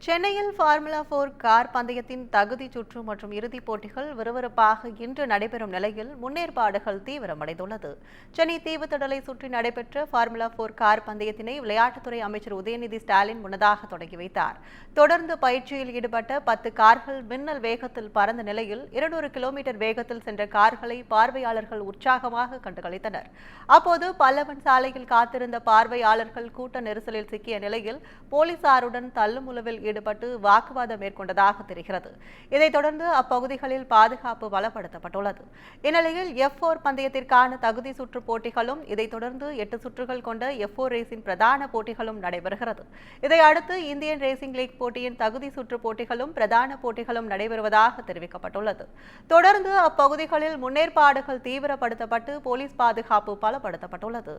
சென்னையில் formula 4 car பந்தயத்தின் தகுதி சுற்று மற்றும் இறுதிப் போட்டிகள் விறுவிறுப்பாக இன்று நடைபெறும் நிலையில் முன்னேற்பாடுகள் தீவிரமடைந்துள்ளது. சென்னை தீவுத்திடலை சுற்றி நடைபெற்ற ஃபார்முலா 4 கார் பந்தயத்தினை விளையாட்டுத்துறை அமைச்சர் உதயநிதி ஸ்டாலின் முன்னதாக தொடங்கி வைத்தார். தொடர்ந்து பயிற்சியில் ஈடுபட்ட 10 கார்கள் மின்னல் வேகத்தில் பறந்த நிலையில் 200 கிலோமீட்டர் வேகத்தில் சென்ற கார்களை பார்வையாளர்கள் உற்சாகமாக கண்டுகளித்தனர். அப்போது பல்லவன் சாலையில் காத்திருந்த பார்வையாளர்கள் கூட்ட நெரிசலில் சிக்கிய நிலையில் போலீசாருடன் தள்ளுமுழுவில் ஈடுபட்டு வாக்குவாதம் மேற்கொண்டதாக தெரிகிறது. இதைத் தொடர்ந்து அப்பகுதிகளில் பாதுகாப்பு பலப்படுத்தப்பட்டுள்ளது. இந்நிலையில் F4 பந்தயத்திற்கான தகுதி சுற்று போட்டிகளும் இதைத் தொடர்ந்து 8 சுற்றுகள் கொண்ட F4 ரேசின் பிரதான போட்டிகளும் நடைபெறுகிறது. இதையடுத்து இந்தியன் ரேசிங் லீக் போட்டியின் தகுதி சுற்று போட்டிகளும் பிரதான போட்டிகளும் நடைபெறுவதாக தெரிவிக்கப்பட்டுள்ளது. தொடர்ந்து அப்பகுதிகளில் முன்னேற்பாடுகள் தீவிரப்படுத்தப்பட்டு போலீஸ் பாதுகாப்பு பலப்படுத்தப்பட்டுள்ளது.